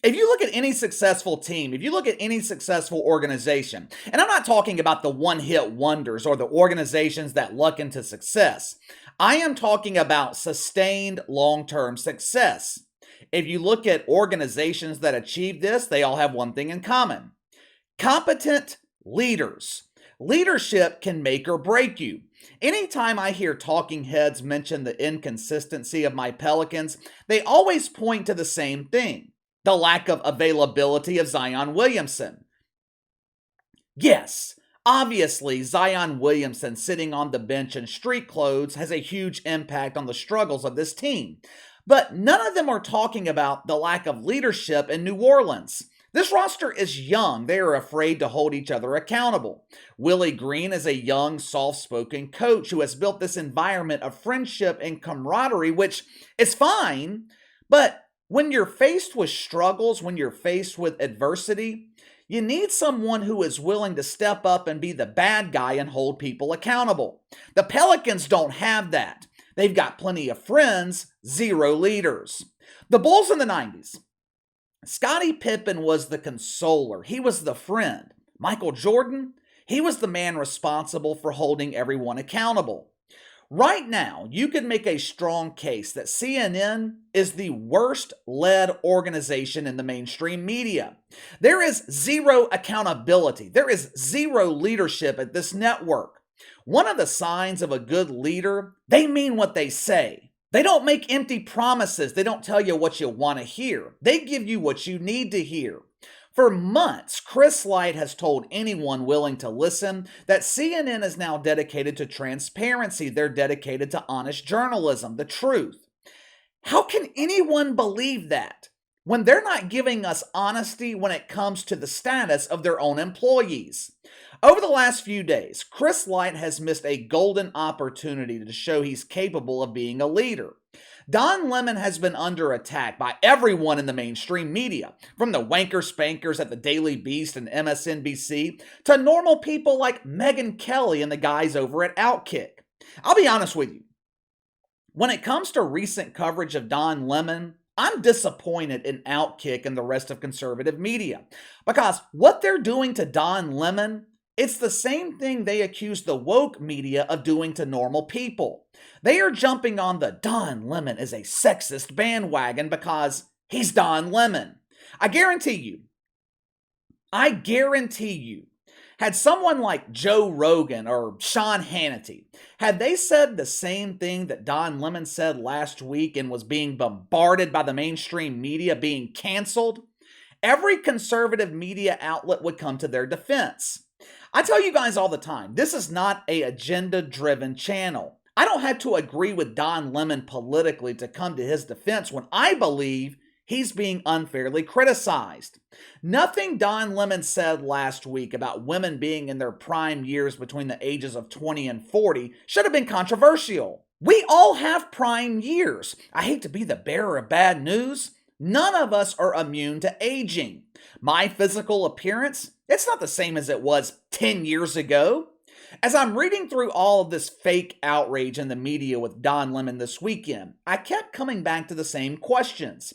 If you look at any successful team, if you look at any successful organization, and I'm not talking about the one-hit wonders or the organizations that luck into success, I am talking about sustained long-term success. If you look at organizations that achieve this, they all have one thing in common: competent leaders. Leadership can make or break you. Anytime I hear talking heads mention the inconsistency of my Pelicans, they always point to the same thing: the lack of availability of Zion Williamson. Yes, obviously, Zion Williamson sitting on the bench in street clothes has a huge impact on the struggles of this team. But none of them are talking about the lack of leadership in New Orleans. This roster is young. They are afraid to hold each other accountable. Willie Green is a young, soft-spoken coach who has built this environment of friendship and camaraderie, which is fine, but when you're faced with struggles, when you're faced with adversity, you need someone who is willing to step up and be the bad guy and hold people accountable. The Pelicans don't have that. They've got plenty of friends, zero leaders. The Bulls in the 90s. Scottie Pippen was the consoler. He was the friend. Michael Jordan, he was the man responsible for holding everyone accountable. Right now, you could make a strong case that CNN is the worst-led organization in the mainstream media. There is zero accountability. There is zero leadership at this network. One of the signs of a good leader, they mean what they say. They don't make empty promises. They don't tell you what you want to hear. They give you what you need to hear. For months, Chris Licht has told anyone willing to listen that CNN is now dedicated to transparency. They're dedicated to honest journalism, the truth. How can anyone believe that when they're not giving us honesty when it comes to the status of their own employees? Over the last few days, Chris Licht has missed a golden opportunity to show he's capable of being a leader. Don Lemon has been under attack by everyone in the mainstream media, from the wanker spankers at the Daily Beast and MSNBC to normal people like Megyn Kelly and the guys over at Outkick. I'll be honest with you. When it comes to recent coverage of Don Lemon, I'm disappointed in Outkick and the rest of conservative media, because what they're doing to Don Lemon, it's the same thing they accuse the woke media of doing to normal people. They are jumping on the Don Lemon is a sexist bandwagon because he's Don Lemon. I guarantee you, had someone like Joe Rogan or Sean Hannity, had they said the same thing that Don Lemon said last week and was being bombarded by the mainstream media being canceled, every conservative media outlet would come to their defense. I tell you guys all the time, this is not an agenda-driven channel. I don't have to agree with Don Lemon politically to come to his defense when I believe he's being unfairly criticized. Nothing Don Lemon said last week about women being in their prime years between the ages of 20 and 40 should have been controversial. We all have prime years. I hate to be the bearer of bad news. None of us are immune to aging. My physical appearance, it's not the same as it was 10 years ago. As I'm reading through all of this fake outrage in the media with Don Lemon this weekend, I kept coming back to the same questions.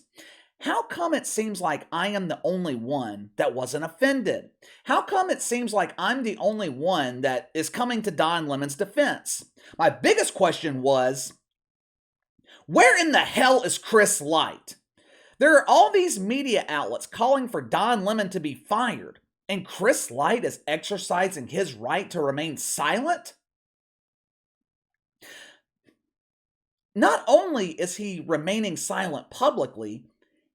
How come it seems like I am the only one that wasn't offended? How come it seems like I'm the only one that is coming to Don Lemon's defense? My biggest question was, where in the hell is Chris Licht? There are all these media outlets calling for Don Lemon to be fired, and Chris Licht is exercising his right to remain silent? Not only is he remaining silent publicly,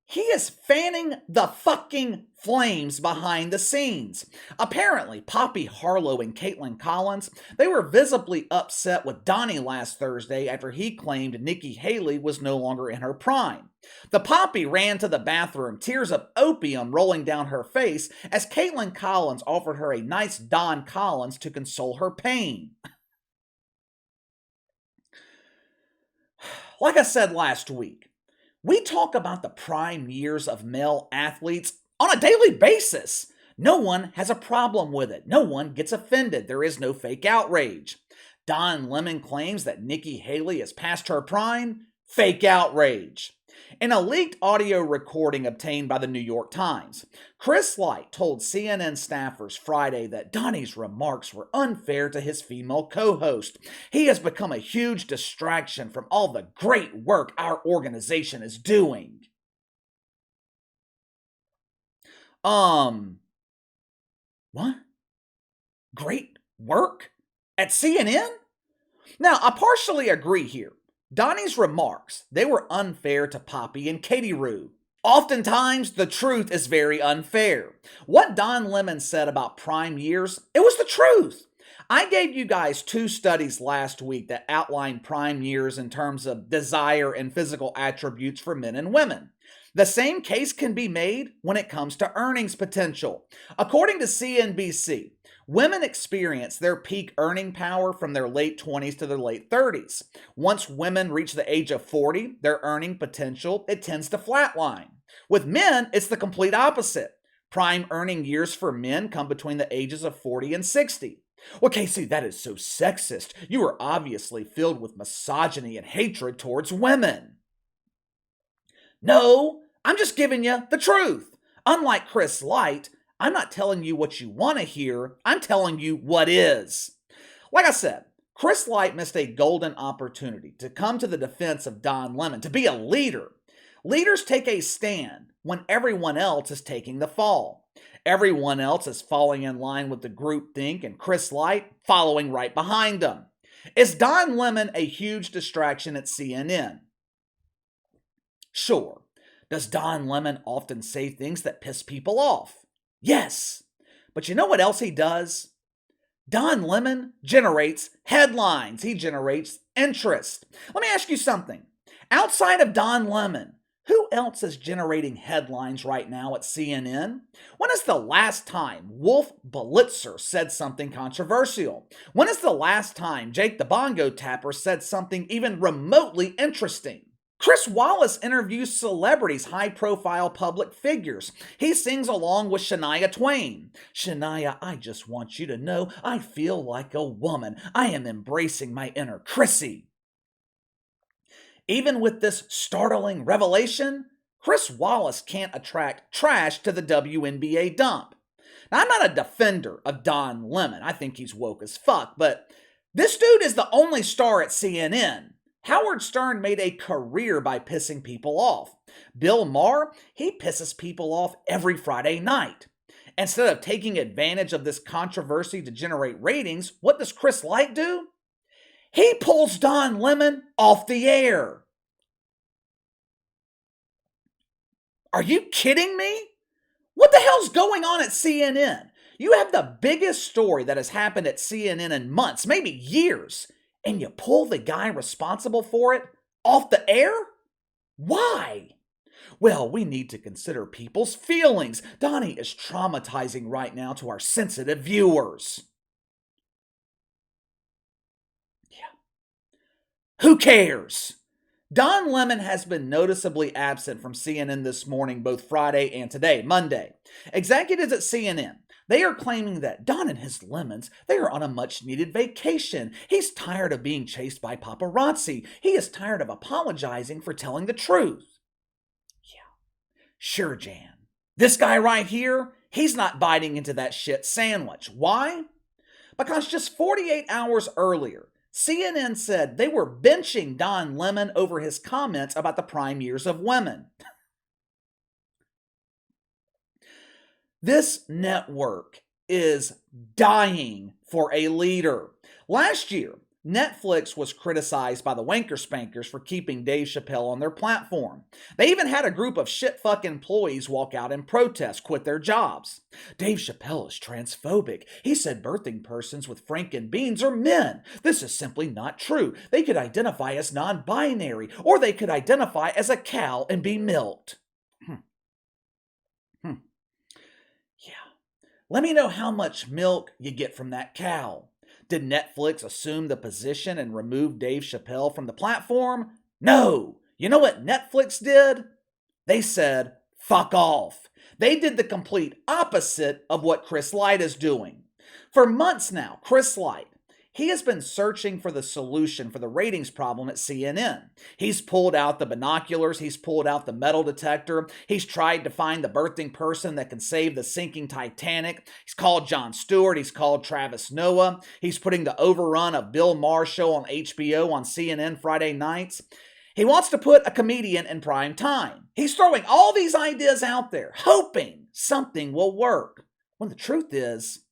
he is fanning the fucking flames behind the scenes. Apparently, Poppy Harlow and Caitlin Collins, they were visibly upset with Donnie last Thursday after he claimed Nikki Haley was no longer in her prime. The Poppy ran to the bathroom, tears of opium rolling down her face, as Caitlin Collins offered her a nice Don Collins to console her pain. Like I said last week, we talk about the prime years of male athletes on a daily basis. No one has a problem with it. No one gets offended. There is no fake outrage. Don Lemon claims that Nikki Haley is past her prime. Fake outrage. In a leaked audio recording obtained by the New York Times, Chris Licht told CNN staffers Friday that Donnie's remarks were unfair to his female co-host. He has become a huge distraction from all the great work our organization is doing. What? Great work? At CNN? Now, I partially agree here. Donnie's remarks, they were unfair to Poppy and Katie Rue. Oftentimes, the truth is very unfair. What Don Lemon said about prime years, it was the truth. I gave you guys 2 studies last week that outline prime years in terms of desire and physical attributes for men and women. The same case can be made when it comes to earnings potential. According to CNBC, women experience their peak earning power from their late 20s to their late 30s. Once women reach the age of 40, their earning potential, it tends to flatline. With men, it's the complete opposite. Prime earning years for men come between the ages of 40 and 60. Well, Casey, that is so sexist. You are obviously filled with misogyny and hatred towards women. No, I'm just giving you the truth. Unlike Chris Licht, I'm not telling you what you want to hear, I'm telling you what is. Like I said, Chris Licht missed a golden opportunity to come to the defense of Don Lemon, to be a leader. Leaders take a stand when everyone else is taking the fall. Everyone else is falling in line with the groupthink and Chris Licht following right behind them. Is Don Lemon a huge distraction at CNN? Sure. Does Don Lemon often say things that piss people off? Yes. But you know what else he does? Don Lemon generates headlines. He generates interest. Let me ask you something. Outside of Don Lemon, who else is generating headlines right now at CNN? When is the last time Wolf Blitzer said something controversial? When is the last time Jake the Bongo Tapper said something even remotely interesting? Chris Wallace interviews celebrities, high-profile public figures. He sings along with Shania Twain. Shania, I just want you to know I feel like a woman. I am embracing my inner Chrissy. Even with this startling revelation, Chris Wallace can't attract trash to the WNBA dump. Now, I'm not a defender of Don Lemon. I think he's woke as fuck, but this dude is the only star at CNN. Howard Stern made a career by pissing people off. Bill Maher, he pisses people off every Friday night. Instead of taking advantage of this controversy to generate ratings, what does Chris Licht do? He pulls Don Lemon off the air. Are you kidding me? What the hell's going on at CNN? You have the biggest story that has happened at CNN in months, maybe years, and you pull the guy responsible for it off the air? Why? Well, we need to consider people's feelings. Donnie is traumatizing right now to our sensitive viewers. Who cares? Don Lemon has been noticeably absent from CNN this morning, both Friday and today, Monday. Executives at CNN, they are claiming that Don and his lemons, they are on a much-needed vacation. He's tired of being chased by paparazzi. He is tired of apologizing for telling the truth. Yeah, sure, Jan. This guy right here, he's not biting into that shit sandwich. Why? Because just 48 hours earlier, CNN said they were benching Don Lemon over his comments about the prime years of women. This network is dying for a leader. Last year, Netflix was criticized by the Wanker Spankers for keeping Dave Chappelle on their platform. They even had a group of shit-fuck employees walk out and protest, quit their jobs. Dave Chappelle is transphobic. He said birthing persons with Franken beans are men. This is simply not true. They could identify as non-binary, or they could identify as a cow and be milked. Yeah. Let me know how much milk you get from that cow. Did Netflix assume the position and remove Dave Chappelle from the platform? No. You know what Netflix did? They said, fuck off. They did the complete opposite of what Chris Licht is doing. For months now, Chris Licht, he has been searching for the solution for the ratings problem at CNN. He's pulled out the binoculars, he's pulled out the metal detector, he's tried to find the birthing person that can save the sinking Titanic. He's called Jon Stewart, he's called Travis Noah, he's putting the overrun of Bill Maher's show on HBO on CNN Friday nights. He wants to put a comedian in prime time. He's throwing all these ideas out there, hoping something will work. When the truth is,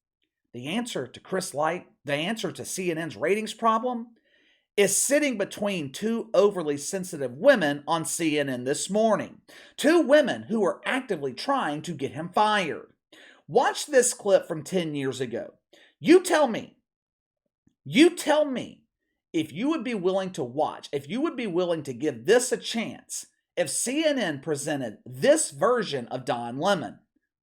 the answer to Chris Licht, the answer to CNN's ratings problem, is sitting between two overly sensitive women on CNN this morning. Two women who are actively trying to get him fired. Watch this clip from 10 years ago. You tell me if you would be willing to watch, if you would be willing to give this a chance, if CNN presented this version of Don Lemon.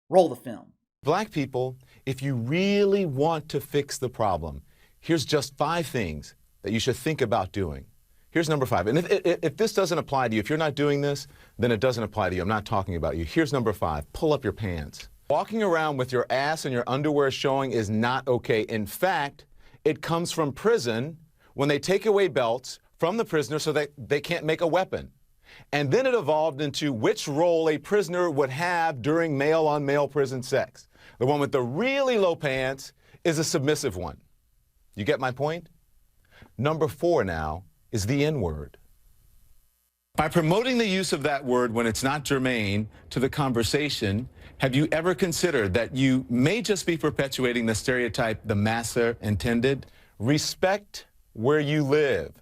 Roll the film. Black people, if you really want to fix the problem, here's just 5 things that you should think about doing. Here's number 5. And if this doesn't apply to you, if you're not doing this, then it doesn't apply to you. I'm not talking about you. Here's number 5. Pull up your pants. Walking around with your ass and your underwear showing is not okay. In fact, it comes from prison when they take away belts from the prisoner so that they can't make a weapon. And then it evolved into which role a prisoner would have during male-on-male prison sex. The one with the really low pants is a submissive one. You get my point? Number 4 now is the N-word. By promoting the use of that word when it's not germane to the conversation, have you ever considered that you may just be perpetuating the stereotype the masser intended? Respect where you live.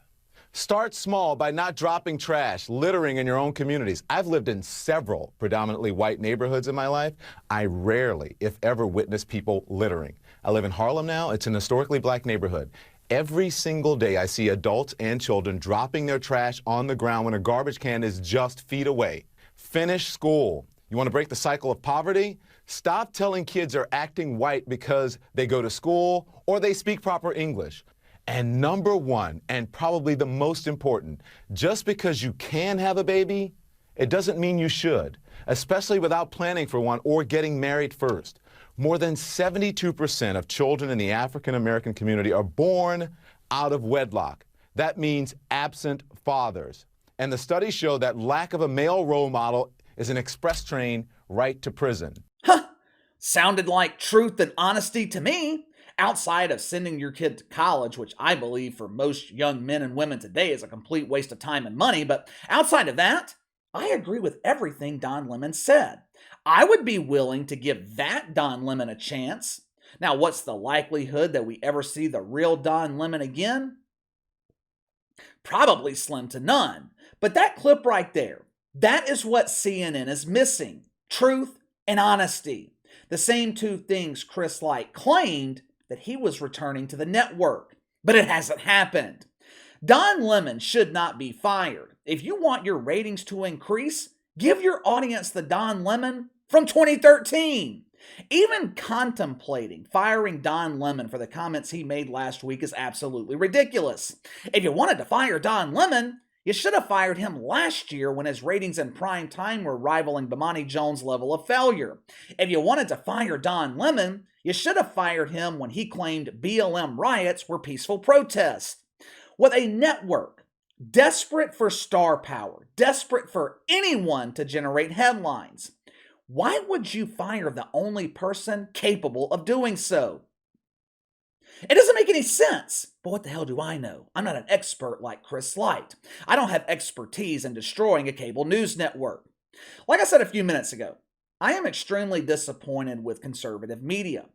Start small by not dropping trash, littering in your own communities. I've lived in several predominantly white neighborhoods in my life. I rarely, if ever, witness people littering. I live in Harlem now. It's an historically black neighborhood. Every single day I see adults and children dropping their trash on the ground when a garbage can is just feet away. Finish school. You want to break the cycle of poverty? Stop telling kids are acting white because they go to school or they speak proper English. And number 1, and probably the most important, just because you can have a baby, it doesn't mean you should, especially without planning for one or getting married first. More than 72% of children in the African American community are born out of wedlock. That means absent fathers. And the studies show that lack of a male role model is an express train right to prison. Huh! Sounded like truth and honesty to me. Outside of sending your kid to college, which I believe for most young men and women today is a complete waste of time and money, but outside of that, I agree with everything Don Lemon said. I would be willing to give that Don Lemon a chance. Now, what's the likelihood that we ever see the real Don Lemon again? Probably slim to none. But that clip right there, that is what CNN is missing. Truth and honesty. The same 2 things Chris Licht claimed that he was returning to the network. But it hasn't happened. Don Lemon should not be fired. If you want your ratings to increase, give your audience the Don Lemon from 2013. Even contemplating firing Don Lemon for the comments he made last week is absolutely ridiculous. If you wanted to fire Don Lemon, you should have fired him last year when his ratings in prime time were rivaling Bomani Jones' level of failure. If you wanted to fire Don Lemon, you should have fired him when he claimed BLM riots were peaceful protests. With a network desperate for star power, desperate for anyone to generate headlines, why would you fire the only person capable of doing so? It doesn't make any sense, but what the hell do I know? I'm not an expert like Chris Licht. I don't have expertise in destroying a cable news network. Like I said a few minutes ago, I am extremely disappointed with conservative media.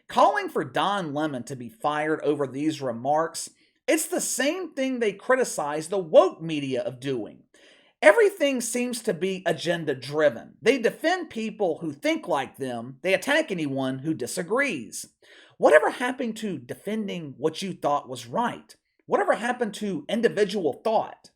Calling for Don Lemon to be fired over these remarks, it's the same thing they criticize the woke media of doing. Everything seems to be agenda-driven. They defend people who think like them. They attack anyone who disagrees. Whatever happened to defending what you thought was right? Whatever happened to individual thought?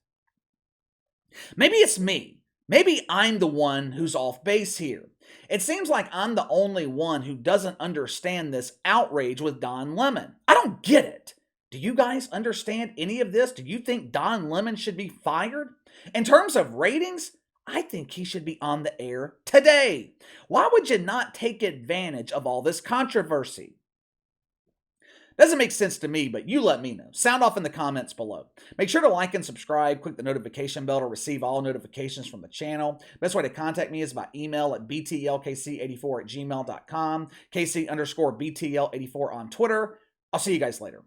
Maybe it's me. Maybe I'm the one who's off base here. It seems like I'm the only one who doesn't understand this outrage with Don Lemon. I don't get it. Do you guys understand any of this? Do you think Don Lemon should be fired? In terms of ratings, I think he should be on the air today. Why would you not take advantage of all this controversy? Doesn't make sense to me, but you let me know. Sound off in the comments below. Make sure to like and subscribe. Click the notification bell to receive all notifications from the channel. Best way to contact me is by email at btlkc84@gmail.com, KC_BTL84 on Twitter. I'll see you guys later.